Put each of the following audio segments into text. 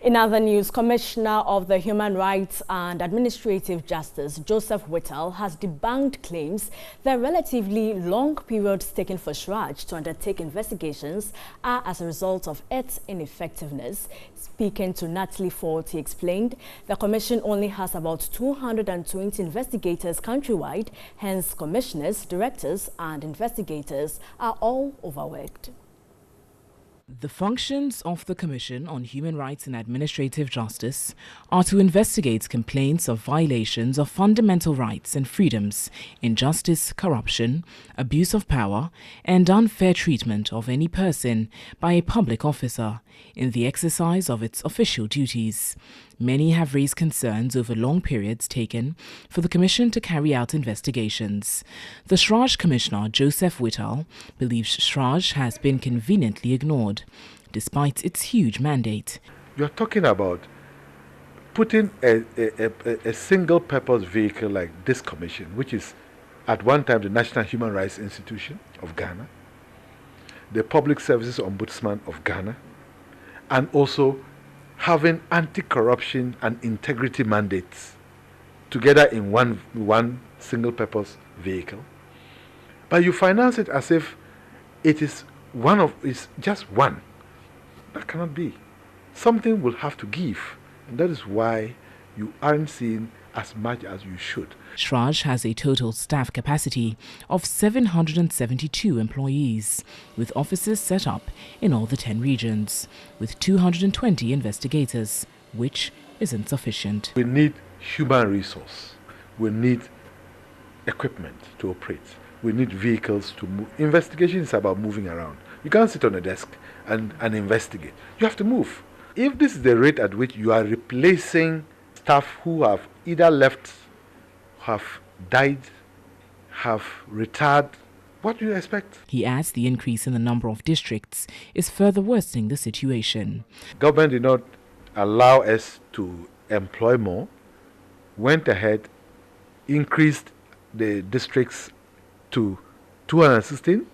In other news, Commissioner of the Human Rights and Administrative Justice, Joseph Whittle, has debunked claims that relatively long periods taken for Shraj to undertake investigations are as a result of its ineffectiveness. Speaking to Natalie Ford, he explained the Commission only has about 220 investigators countrywide, hence commissioners, directors and investigators are all overworked. The functions of the Commission on Human Rights and Administrative Justice are to investigate complaints of violations of fundamental rights and freedoms, injustice, corruption, abuse of power, and unfair treatment of any person by a public officer in the exercise of its official duties. Many have raised concerns over long periods taken for the Commission to carry out investigations. The Shraj Commissioner, Joseph Whittle, believes Shraj has been conveniently ignored, despite its huge mandate. You're talking about putting a single-purpose vehicle like this commission, which is at one time the National Human Rights Institution of Ghana, the Public Services Ombudsman of Ghana, and also having anti-corruption and integrity mandates together in one single-purpose vehicle. But you finance it as if it's just one. That cannot be. Something will have to give, and that is why you aren't seeing as much as you should. Shraj has a total staff capacity of 772 employees, with offices set up in all the 10 regions, with 220 investigators, which is insufficient. We need human resource. We need equipment to operate. We need vehicles to move. Investigation is about moving around. You can't sit on a desk and investigate. You have to move. If this is the rate at which you are replacing staff who have either left, have died, have retired, what do you expect? He adds the increase in the number of districts is further worsening the situation. Government did not allow us to employ more, went ahead, increased the districts to 216.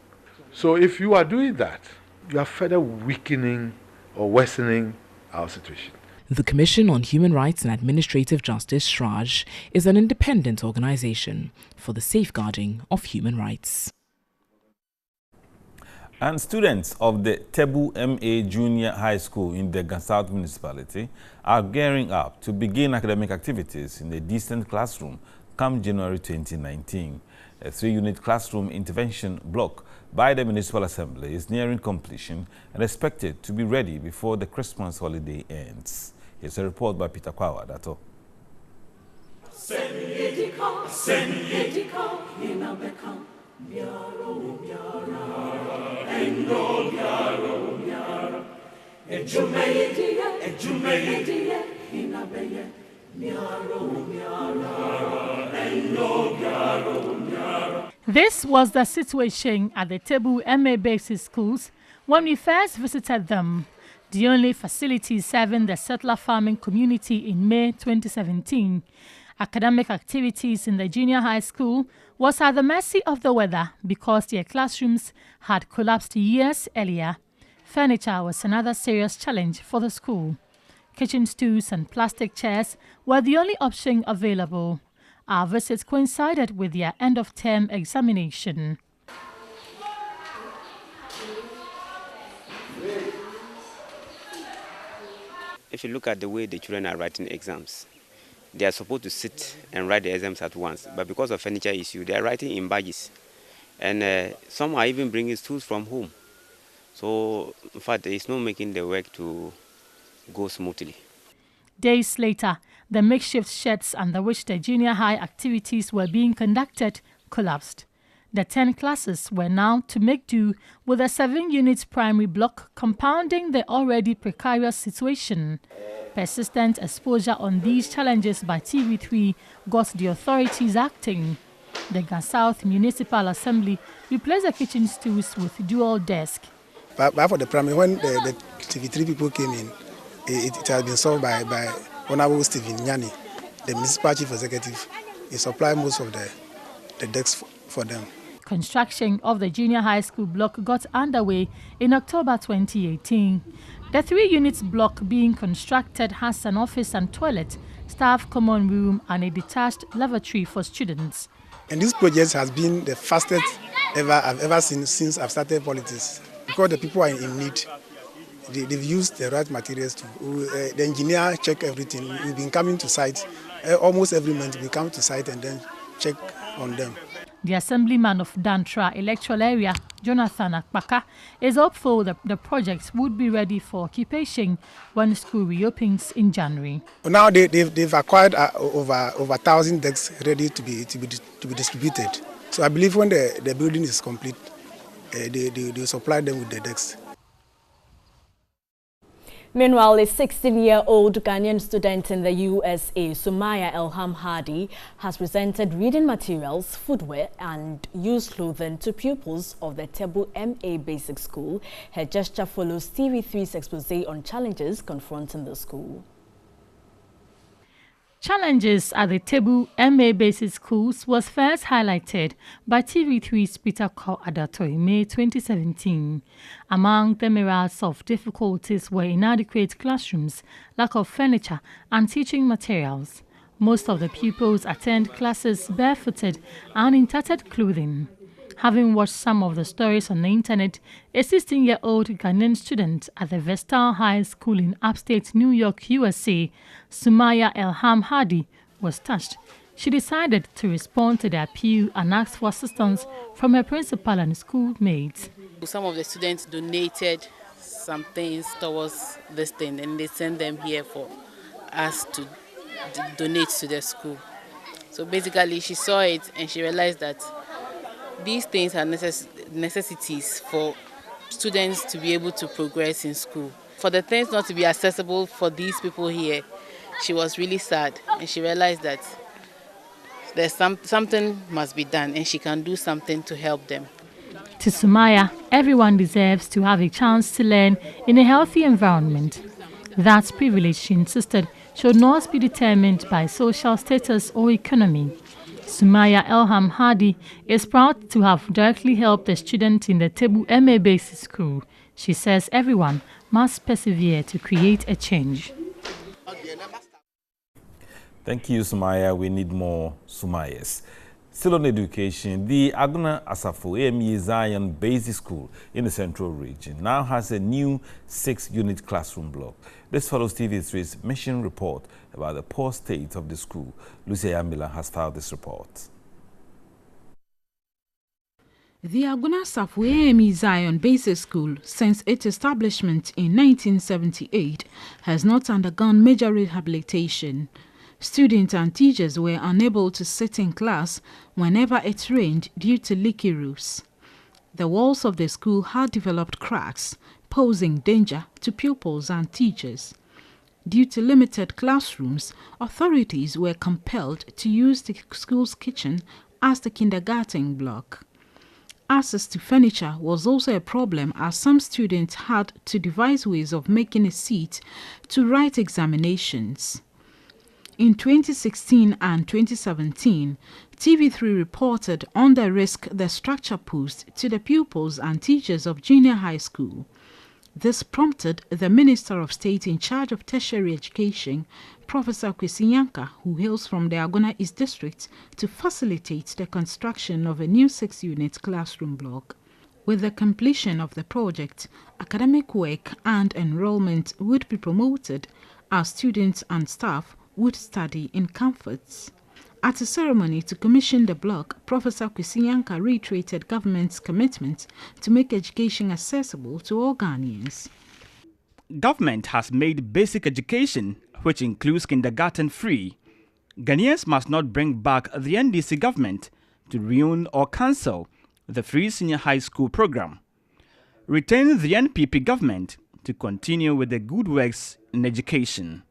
So if you are doing that, you are further weakening or worsening our situation. The Commission on Human Rights and Administrative Justice, Shraj, is an independent organization for the safeguarding of human rights. And students of the Tebu MA Junior High School in the South Municipality are gearing up to begin academic activities in a decent classroom come January 2019. A 3-unit classroom intervention block by the Municipal Assembly is nearing completion and expected to be ready before the Christmas holiday ends. Here's a report by Peter Kwawa. That's all. This was the situation at the Tebu MA Basic Schools when we first visited them, the only facility serving the settler farming community in May 2017. Academic activities in the junior high school was at the mercy of the weather because their classrooms had collapsed years earlier. Furniture was another serious challenge for the school. Kitchen stools and plastic chairs were the only option available. Our visit coincided with their end-of-term examination. If you look at the way the children are writing exams, they are supposed to sit and write the exams at once, but because of furniture issue, they are writing in badges. And some are even bringing tools from home. So, in fact, it's not making the work to go smoothly. Days later, the makeshift sheds under which the junior high activities were being conducted collapsed. The 10 classes were now to make do with a 7-unit primary block, compounding the already precarious situation. Persistent exposure on these challenges by TV3 got the authorities acting. The South Municipal Assembly replaced the kitchen stools with dual desk. But for the primary, when the TV3 people came in, it has been solved by Honorable Stephen Nyani, the municipal chief executive. He supplied most of the desks for them. Construction of the junior high school block got underway in October 2018. The 3-unit block being constructed has an office and toilet, staff common room and a detached lavatory for students. And this project has been the fastest I've ever seen since I've started politics, because the people are in need. They've used the right materials. The engineer check everything. We've been coming to site almost every month. We come to site and then check on them. The assemblyman of Dantra electoral area, Jonathan Akpaka, is hopeful that the project would be ready for occupation when school reopens in January. Now they've acquired over 1,000 decks ready to be distributed. So I believe when the building is complete, they supply them with the decks. Meanwhile, a 16-year-old Ghanaian student in the USA, Sumaya Elham Hadi, has presented reading materials, footwear and used clothing to pupils of the Tebu MA Basic School. Her gesture follows TV3's expose on challenges confronting the school. Challenges at the Tebu MA Basic Schools was first highlighted by TV3's Peter Ko Adato in May 2017. Among the myriads of difficulties were inadequate classrooms, lack of furniture and teaching materials. Most of the pupils attend classes barefooted and in tattered clothing. Having watched some of the stories on the internet, a 16-year-old Ghanaian student at the Vestal High School in upstate New York, USA, Sumaya Elham Hadi, was touched. She decided to respond to the appeal and asked for assistance from her principal and schoolmates. Some of the students donated some things towards this thing, and they sent them here for us to donate to the school. So basically, she saw it and she realized that these things are necessities for students to be able to progress in school. For the things not to be accessible for these people here, she was really sad, and she realized that there's something must be done and she can do something to help them. To Sumaya, everyone deserves to have a chance to learn in a healthy environment. That privilege, she insisted, should not be determined by social status or economy. Sumaya Elham Hadi is proud to have directly helped the student in the Tebu MA Basic School. She says everyone must persevere to create a change. Thank you, Sumaya. We need more Sumayas. Still on education, the Aguna Asafo AME Zion Basic School in the Central Region now has a new 6-unit classroom block. This follows TV3's mission report about the poor state of the school. Lucia Yamila has filed this report. The Aguna Asafo AME Zion Basic School, since its establishment in 1978, has not undergone major rehabilitation. Students and teachers were unable to sit in class whenever it rained due to leaky roofs. The walls of the school had developed cracks, posing danger to pupils and teachers. Due to limited classrooms, authorities were compelled to use the school's kitchen as the kindergarten block. Access to furniture was also a problem, as some students had to devise ways of making a seat to write examinations. In 2016 and 2017, TV3 reported on the risk the structure posed to the pupils and teachers of junior high school. This prompted the Minister of State in charge of tertiary education, Professor Kwesi Nyanka, who hails from the Aguna East District, to facilitate the construction of a new 6-unit classroom block. With the completion of the project, academic work and enrollment would be promoted as students and staff would study in comforts. At a ceremony to commission the block, Professor Kwesi Nyanka reiterated government's commitment to make education accessible to all Ghanaians. Government has made basic education, which includes kindergarten, free. Ghanaians must not bring back the NDC government to ruin or cancel the free senior high school program. Retain the NPP government to continue with the good works in education.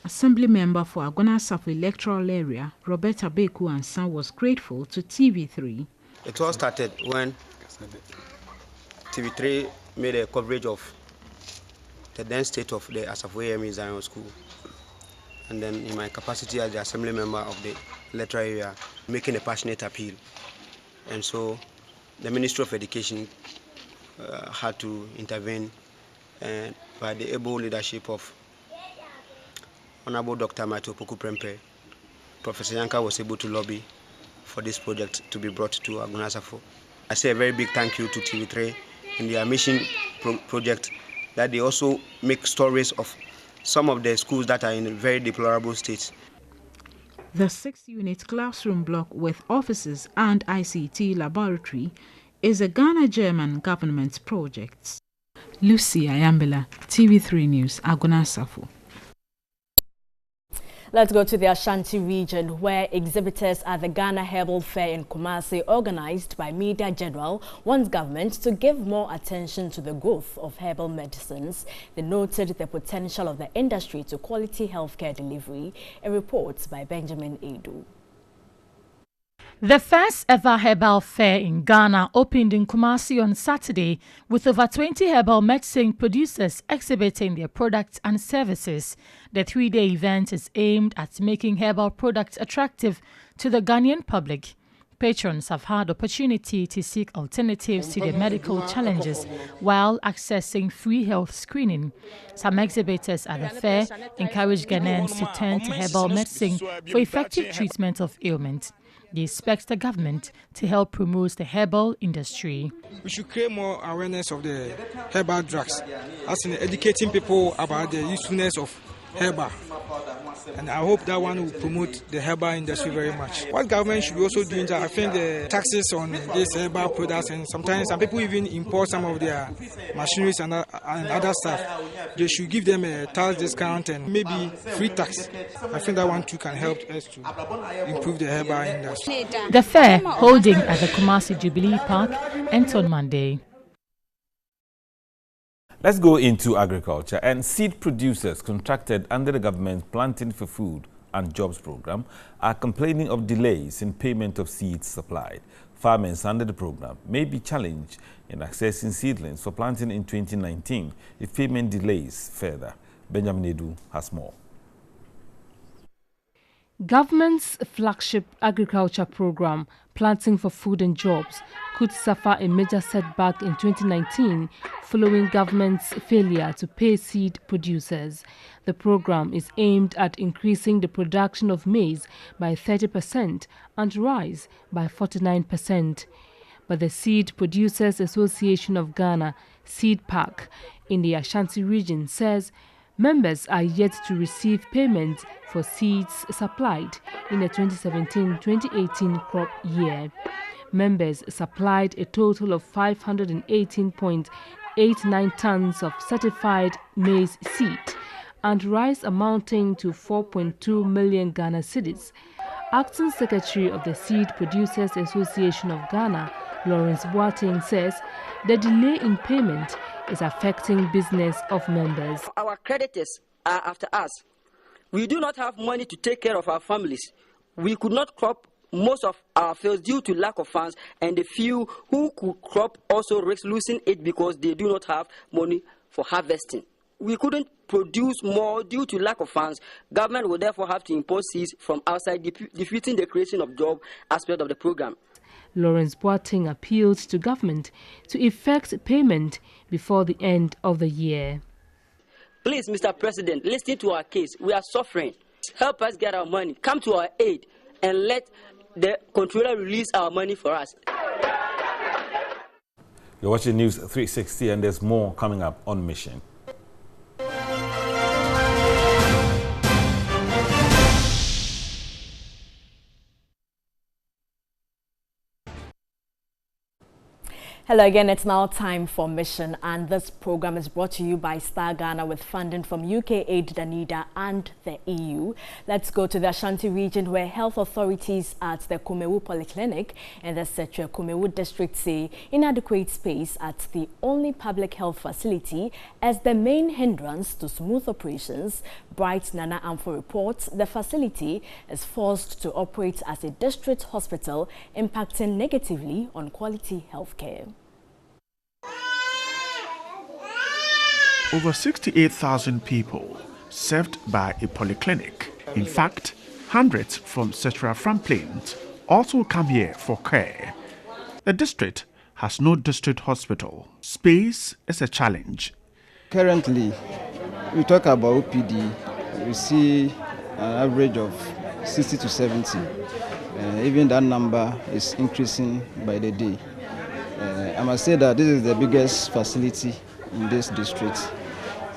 Assembly member for Aguna Asafo electoral area, Roberta Beku Ansan, was grateful to TV3. It all started when TV3 made a coverage of the then state of the Asafo AME Zion School. And then in my capacity as the assembly member of the electoral area, making a passionate appeal And so the Ministry of Education had to intervene, and by the able leadership of Honorable Dr. Matthew Poku Prempe, Professor Yanka was able to lobby for this project to be brought to Agunasafo. I say a very big thank you to TV3 in their mission project, that they also make stories of some of the schools that are in very deplorable states. The 6-unit classroom block with offices and ICT laboratory is a Ghana-German government project. Lucy Ayambela, TV3 News, Agunasafo. Let's go to the Ashanti region, where exhibitors at the Ghana Herbal Fair in Kumasi, organized by Media General, wants government to give more attention to the growth of herbal medicines. They noted the potential of the industry to quality healthcare delivery. A report by Benjamin Edu. The first ever herbal fair in Ghana opened in Kumasi on Saturday, with over 20 herbal medicine producers exhibiting their products and services. The 3-day event is aimed at making herbal products attractive to the Ghanaian public. Patrons have had opportunity to seek alternatives to their medical challenges while accessing free health screening. Some exhibitors at the fair encourage Ghanaians to turn to herbal medicine for effective treatment of ailments. They expect the government to help promote the herbal industry. We should create more awareness of the herbal drugs, as in educating people about the usefulness of herbal. And I hope that one will promote the herbal industry very much. What government should be also doing that, I think the taxes on these herbal products, and sometimes some people even import some of their machineries and other stuff. They should give them a tax discount and maybe free tax. I think that one too can help us to improve the herbal industry. The fair, holding at the Kumasi Jubilee Park, ends on Monday. Let's go into agriculture. And seed producers contracted under the government's Planting for Food and Jobs program are complaining of delays in payment of seeds supplied. Farmers under the program may be challenged in accessing seedlings for planting in 2019 if payment delays further. Benjamin Edu has more. Government's flagship agriculture program, Planting for Food and Jobs, could suffer a major setback in 2019 following government's failure to pay seed producers. The program is aimed at increasing the production of maize by 30% and rice by 49%. But the Seed Producers Association of Ghana, SeedPAC, in the Ashanti region says members are yet to receive payment for seeds supplied in the 2017-2018 crop year. Members supplied a total of 518.89 tons of certified maize seed and rice amounting to 4.2 million Ghana cedis. Acting Secretary of the Seed Producers Association of Ghana, Lawrence Boateng, says the delay in payment is affecting business of members. Our creditors are after us. We do not have money to take care of our families. We could not crop most of our fields due to lack of funds, and the few who could crop also risk losing it because they do not have money for harvesting. We couldn't produce more due to lack of funds. Government will therefore have to import seeds from outside, defeating the creation of job aspect of the program. Lawrence Boateng appealed to government to effect payment before the end of the year. Please, Mr. President, listen to our case. We are suffering. Help us get our money. Come to our aid and let the controller release our money for us. You're watching News 360, and there's more coming up on Mission. Hello again, it's now time for Mission, and this program is brought to you by Star Ghana with funding from UK Aid, Danida and the EU. Let's go to the Ashanti region, where health authorities at the Kumewu Polyclinic in the Setre Kumewu district say inadequate space at the only public health facility as the main hindrance to smooth operations. Bright Nana Amfo reports the facility is forced to operate as a district hospital, impacting negatively on quality health care. Over 68,000 people served by a polyclinic. In fact, hundreds from Setra front plains also come here for care. The district has no district hospital. Space is a challenge. Currently, we talk about OPD, we see an average of 60 to 70. Even that number is increasing by the day. I must say that this is the biggest facility in this district.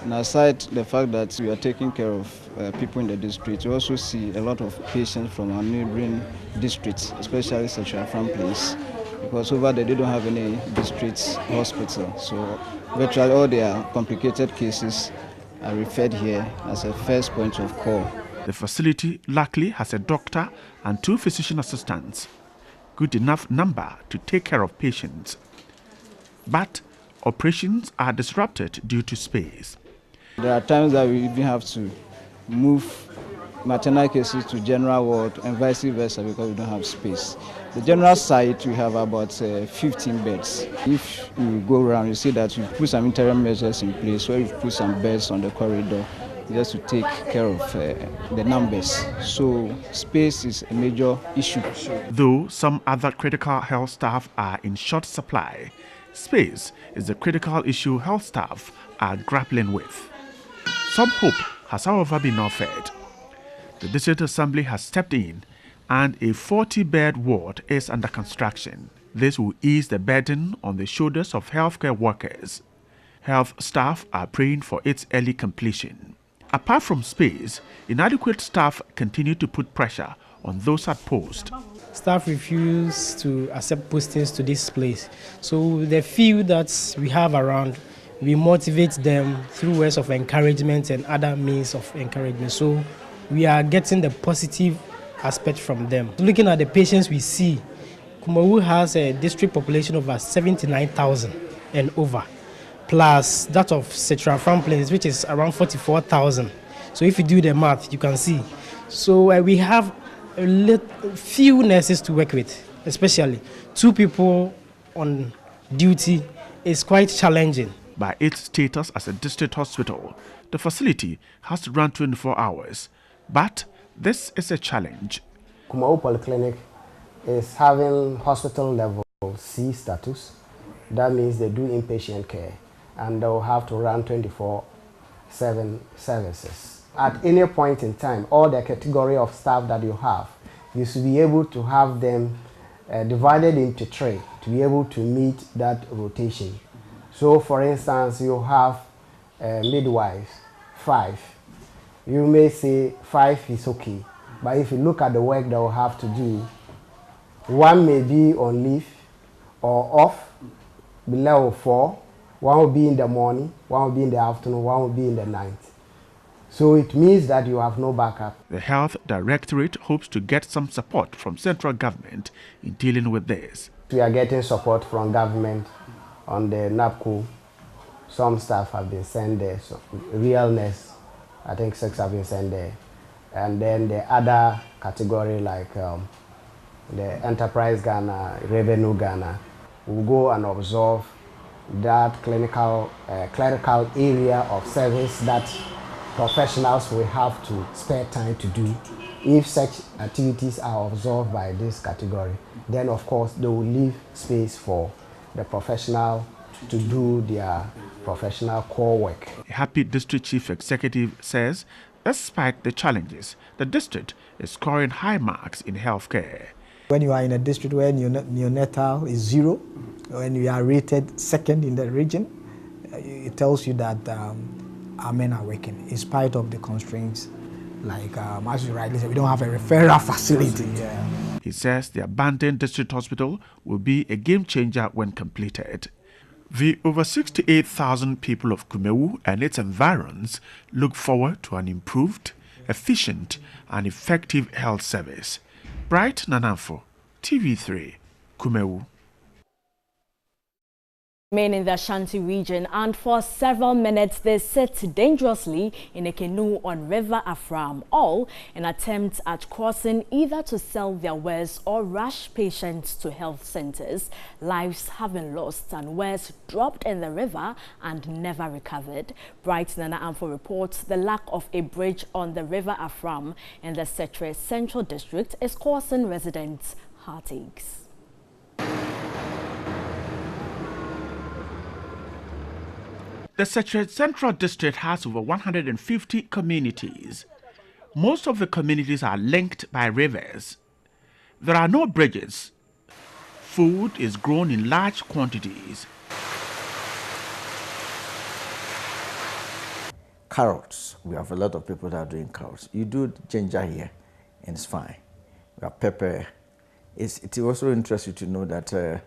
And aside the fact that we are taking care of people in the district, we also see a lot of patients from our neighboring districts, especially Central Franklins, because over there they don't have any district hospital. So virtually all their complicated cases are referred here as a first point of call. The facility luckily has a doctor and 2 physician assistants, good enough number to take care of patients. But operations are disrupted due to space. There are times that we even have to move maternal cases to general ward and vice versa because we don't have space. The general site, we have about 15 beds. If you go around, you see that we've put some interim measures in place where we've put some beds on the corridor just to take care of the numbers. So space is a major issue. Though some other critical health staff are in short supply, space is the critical issue health staff are grappling with. Some hope has however been offered. The District Assembly has stepped in and a 40-bed ward is under construction. This will ease the burden on the shoulders of healthcare workers. Health staff are praying for its early completion. Apart from space, inadequate staff continue to put pressure on those at post. Staff refuse to accept postings to this place. So the few that we have around, we motivate them through words of encouragement and other means of encouragement. So we are getting the positive aspect from them. Looking at the patients we see, Kumawu has a district population of about 79,000 and over, plus that of Central Franklin, which is around 44,000. So if you do the math, you can see. So we have a few nurses to work with, especially 2 people on duty is quite challenging. By its status as a district hospital, the facility has to run 24 hours. But this is a challenge. Kumawu Polyclinic is having hospital level C status. That means they do inpatient care and they'll have to run 24/7 services. At any point in time, all the category of staff that you have, you should be able to have them divided into 3 to be able to meet that rotation. So for instance, you have midwives, 5. You may say 5 is okay, but if you look at the work they will have to do, 1 may be on leave or off, below 4, 1 will be in the morning, 1 will be in the afternoon, 1 will be in the night. So it means that you have no backup. The Health Directorate hopes to get some support from central government in dealing with this. We are getting support from government on the NAPCO. Some staff have been sent there, so realness, I think 6 have been sent there. And then the other category like the Enterprise Ghana, Revenue Ghana, will go and observe that clerical area of service that professionals will have to spare time to do. If such activities are observed by this category, then of course they will leave space for the professional to do their professional core work. A happy district chief executive says, despite the challenges, the district is scoring high marks in healthcare. When you are in a district where neonatal is 0, when you are rated 2nd in the region, it tells you that our men are working in spite of the constraints. Like, as you rightly said, we don't have a referral facility. Yeah. He says the abandoned district hospital will be a game changer when completed. The over 68,000 people of Kumawu and its environs look forward to an improved, efficient and effective health service. Bright Nananfo, TV3, Kumawu. Remain in the Ashanti region, and for several minutes they sit dangerously in a canoe on River Afram, all in attempt at crossing either to sell their wares or rush patients to health centers. Lives have been lost and wares dropped in the river and never recovered. Bright Nana Amfo reports the lack of a bridge on the River Afram in the Setre Central District is causing residents heartaches. The Secretariat Central District has over 150 communities. Most of the communities are linked by rivers. There are no bridges. Food is grown in large quantities. Carrots, we have a lot of people that are doing carrots. You do ginger here, and it's fine. We have pepper. It will also interest you to know that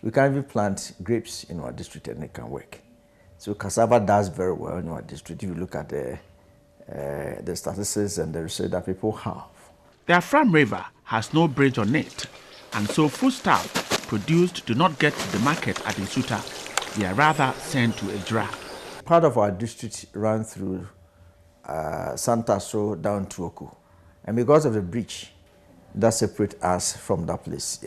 we can even plant grapes in our district and it can work. So cassava does very well in our district if you look at the statistics and the research that people have. The Afram River has no bridge on it, and so foodstuffs produced do not get to the market at Nsuta. They are rather sent to Ejura. Part of our district runs through Santaso down to Oku. And because of the bridge that separates us from that place,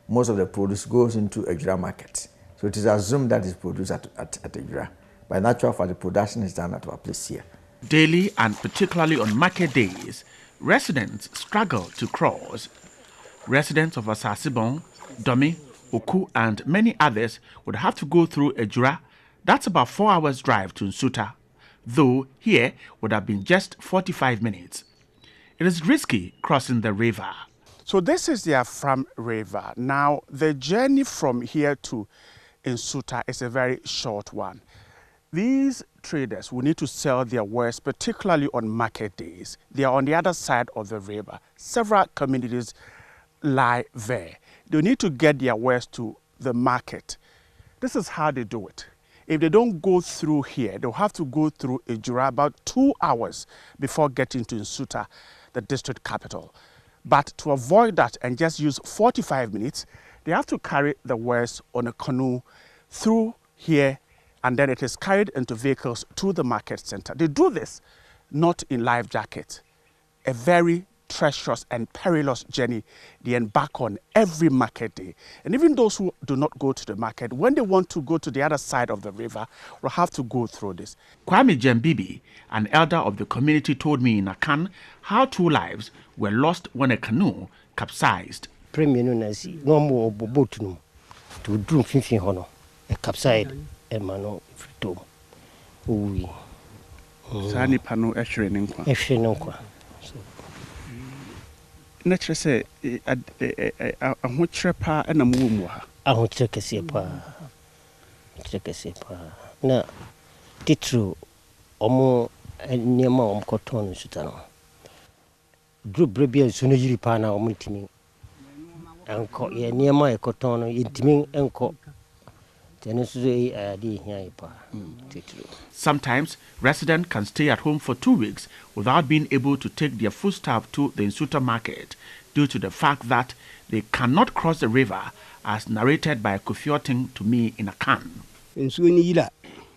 most of the produce goes into Ejura market. So it is assumed that it's produced at Ejura. By natural fact, the production is done at our place here. Daily and particularly on market days, residents struggle to cross. Residents of Asasibon, Domi, Oku and many others would have to go through Ejura. That's about 4 hours drive to Nsuta, though here would have been just 45 minutes. It is risky crossing the river. So this is the Afram River. Now, the journey from here to Nsuta is a very short one. These traders will need to sell their wares, particularly on market days. They are on the other side of the river. Several communities lie there. They need to get their wares to the market. This is how they do it. If they don't go through here, they'll have to go through Ejura about 2 hours before getting to Nsuta, the district capital. But to avoid that and just use 45 minutes, they have to carry the wares on a canoe through here, and then it is carried into vehicles to the market center. They do this not in life jackets. A very treacherous and perilous journey they embark on every market day. And even those who do not go to the market, when they want to go to the other side of the river, will have to go through this. Kwame Jembibi, an elder of the community, told me in Akan how 2 lives were lost when a canoe capsized. Nature say a pa and a mumwa. I want to take a sepa. Take a sepa. Na titru omo niema cotton sutano. Drew Brebia Sunajiri Pana or Multimi. Uncle, ye niema a cotton, intiming uncle. Sometimes residents can stay at home for 2 weeks without being able to take their foodstuff to the Nsuta market due to the fact that they cannot cross the river, as narrated by Kofioting to me in Akan.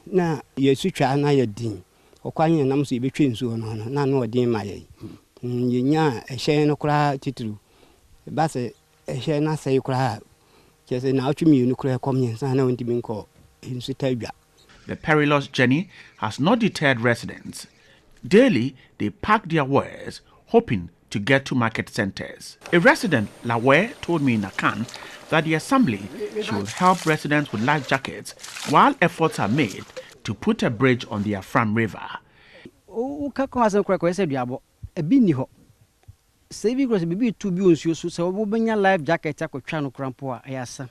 Na yesucha na yedin okwanye nam so yebetwe nsuo no na na odin ma ye yenya ehye no kura titru ba se ehye na sai kura. The perilous journey has not deterred residents. Daily, they pack their wares, hoping to get to market centers. A resident, Lawe, told me in Akan that the assembly should help residents with life jackets while efforts are made to put a bridge on the Afram River. Saving was maybe 2 billion so we life jacket no crampo ayasa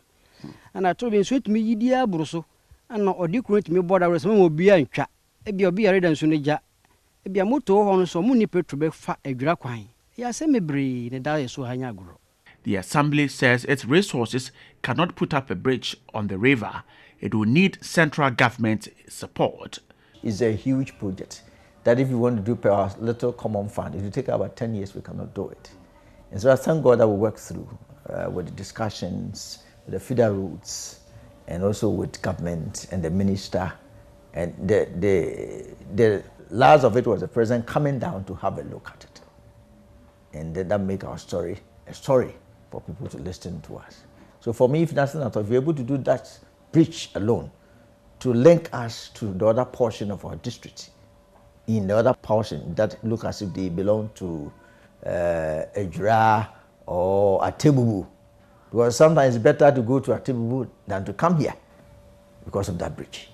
and I told him sweet me dia bruso and no odicurate me border was mo bia ntwa e bia obi yare dan so neja e bia moto ho no so mo ni petro be fa adwira kwan ya se me bre ne da so hanya agro. The assembly says its resources cannot put up a bridge on the river. It will need central government support. It's a huge project that if you want to do per our little common fund, it will take about 10 years, we cannot do it. And so I thank God that we work through with the discussions, with the feeder routes, and also with government and the minister. And the last of it was the president coming down to have a look at it. And then that make our story a story for people to listen to us. So for me, if nothing at all, if we're able to do that bridge alone, to link us to the other portion of our district, in the other portion that look as if they belong to Ejura or Atebubu. Because sometimes it's better to go to Atebubu than to come here because of that bridge.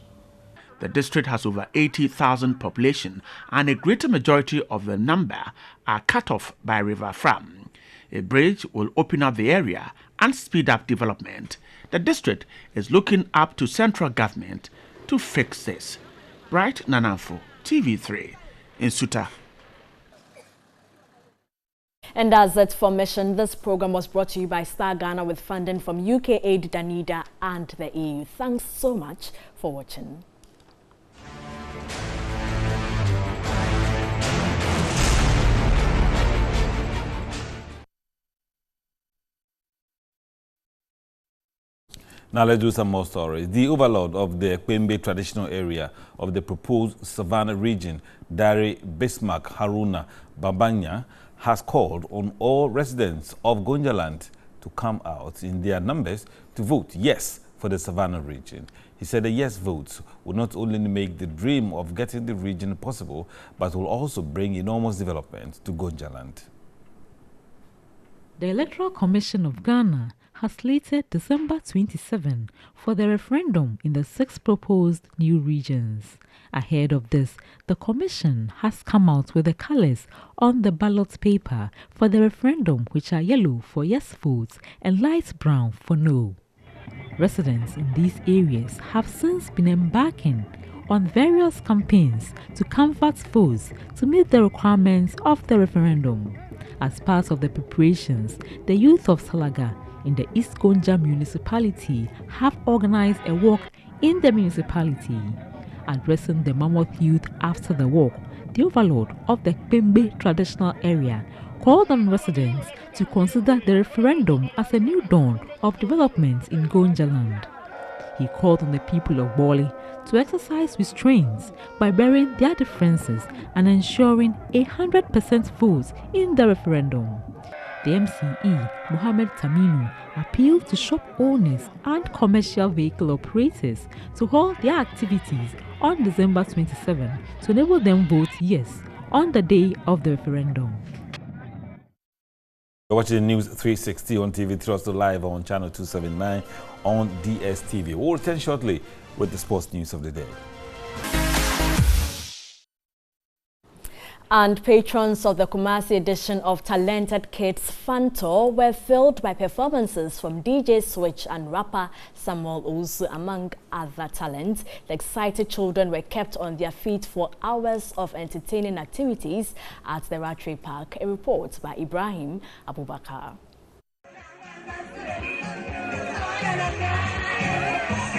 The district has over 80,000 population, and a greater majority of the number are cut off by River Fram. A bridge will open up the area and speed up development. The district is looking up to central government to fix this. Bright Nananfo, TV3, in Suta. And that's it for Mission. This program was brought to you by Star Ghana with funding from UK Aid, Danida and the EU. Thanks so much for watching. Now let's do some more stories. The overlord of the Kwembe traditional area of the proposed Savannah region, Dari Bismarck Haruna Babanya, has called on all residents of Gonjaland to come out in their numbers to vote yes for the Savannah region. He said the yes votes will not only make the dream of getting the region possible, but will also bring enormous development to Gonjaland. The Electoral Commission of Ghana has slated December 27 for the referendum in the 6 proposed new regions. Ahead of this, the Commission has come out with the colors on the ballot paper for the referendum, which are yellow for yes votes and light brown for no. Residents in these areas have since been embarking on various campaigns to canvass votes to meet the requirements of the referendum. As part of the preparations, the youth of Salaga in the East Gonja municipality have organized a walk in the municipality. Addressing the Mammoth youth after the walk, the overlord of the Kwembe traditional area called on residents to consider the referendum as a new dawn of development in Gonjaland. He called on the people of Boli to exercise restraints by bearing their differences and ensuring 100% votes in the referendum. The MCE, Mohammed Taminu, appealed to shop owners and commercial vehicle operators to hold their activities on December 27 to enable them vote yes on the day of the referendum. You're watching News 360 on TV3, also live on channel 279 on DSTV. We'll return shortly with the sports news of the day. And patrons of the Kumasi edition of Talented Kids Fun Tour were filled by performances from DJ Switch and rapper Samuel Ozu, among other talents. The excited children were kept on their feet for hours of entertaining activities at the Ratri Park. A report by Ibrahim Abubakar.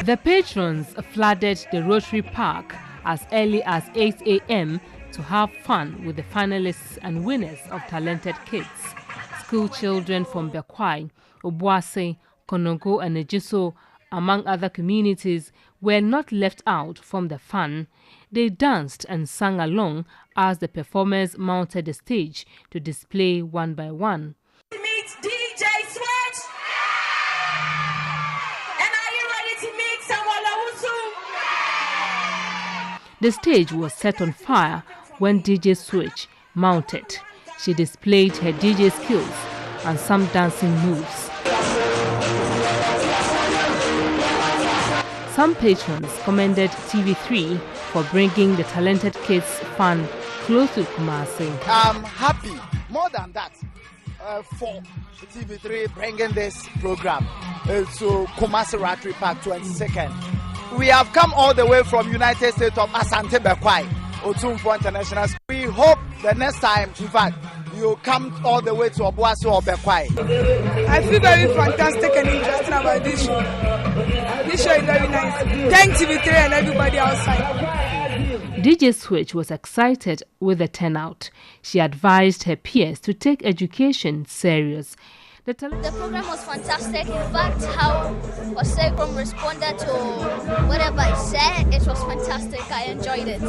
The patrons flooded the Rotary Park as early as 8 a.m. to have fun with the finalists and winners of Talented Kids. School children from Bekwai, Obuase, Konogo and Ejiso, among other communities, were not left out from the fun. They danced and sang along as the performers mounted the stage to display one by one. Meet DJ Switch! And are you ready to meet Samuel Ozu? The stage was set on fire when DJ Switch mounted. She displayed her DJ skills and some dancing moves. Some patrons commended TV3 for bringing the Talented Kids fun close to Kumasi. I'm happy, more than that, for TV3 bringing this program to Kumasi Ratri Park 22nd. We have come all the way from United States of Asante Bekwai, Otumfo International. We hope the next time, in fact, you come all the way to Obuasi or Bekwai. I feel very fantastic and interesting about this show. This show is very nice. Thank TV3 and everybody outside. DJ Switch was excited with the turnout. She advised her peers to take education serious. The program was fantastic. In fact, how Osegrom responded to whatever I said, it was fantastic. I enjoyed it.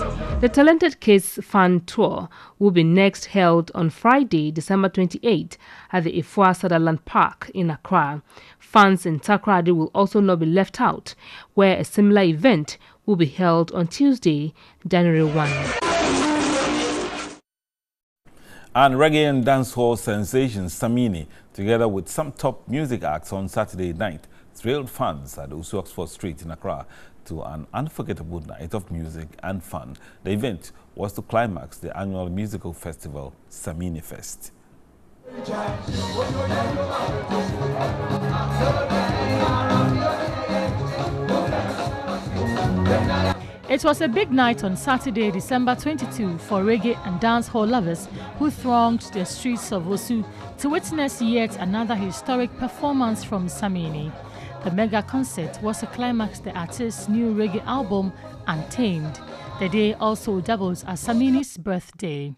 The Talented Kids Fun Tour will be next held on Friday, December 28 at the Ifua Sutherland Park in Accra. Fans in Takoradi will also not be left out, where a similar event will be held on Tuesday, January 1. And reggae and dancehall sensation Samini, together with some top music acts on Saturday night, thrilled fans at Osu Oxford Street in Accra to an unforgettable night of music and fun. The event was to climax the annual musical festival, Samini Fest. It was a big night on Saturday, December 22, for reggae and dancehall lovers who thronged the streets of Osu to witness yet another historic performance from Samini. The mega concert was to climax the artist's new reggae album, Untamed. The day also doubles as Samini's birthday.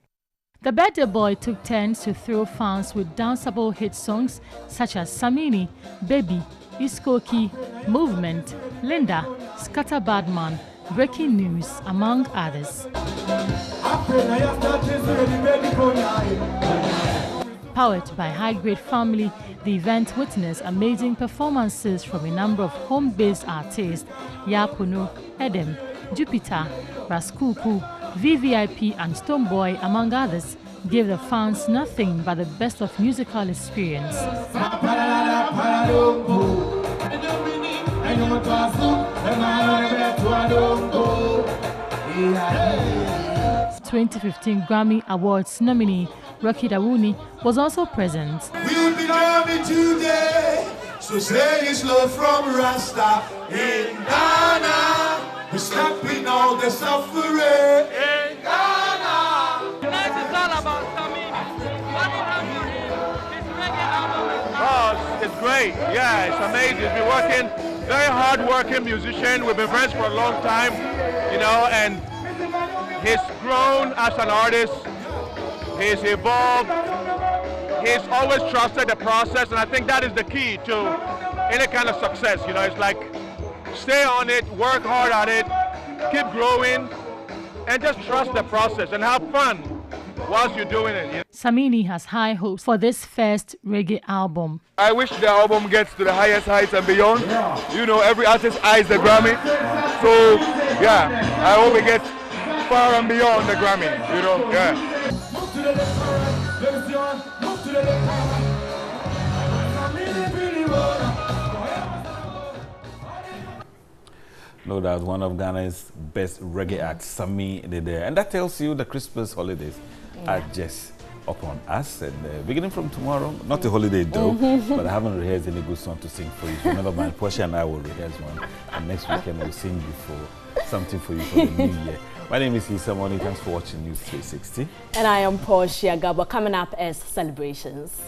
The birthday boy took turns to thrill fans with danceable hit songs such as Samini, Baby, Iskoki, Movement, Linda, Scatter Badman, Breaking News, among others. Powered by High Grade Family, the event witnessed amazing performances from a number of home-based artists: Yapuno, Edem, Jupiter, Raskuku, VVIP and Stoneboy, among others, gave the fans nothing but the best of musical experience. 2015 Grammy Awards nominee Rocky Dawuni was also present. We'll be jamming today, so say it's love from Rasta in Ghana. We're stopping all the suffering in Ghana. Tonight is all about Samini. What do you have for him? His reggae album is out. Oh, it's great. Yeah, it's amazing. He's been working, very hard-working musician. We've been friends for a long time, you know, and he's grown as an artist. He's evolved. He's always trusted the process, and I think that is the key to any kind of success. You know, it's like stay on it, work hard at it, keep growing, and just trust the process and have fun whilst you're doing it. You know? Samini has high hopes for this first reggae album. I wish the album gets to the highest heights and beyond. You know, every artist eyes the Grammy. So, yeah, I hope it gets far and beyond the Grammy, you know, yeah. No doubt, one of Ghana's best reggae acts, Sami, there. And that tells you the Christmas holidays are just upon us. And beginning from tomorrow, not a holiday though, but I haven't rehearsed any good song to sing for you. So never mind, Portia and I will rehearse one. And next weekend we'll sing something for you for the new year. My name is Issa Moni. Thanks for watching News 360. And I am Portia Gabo. Coming up as celebrations.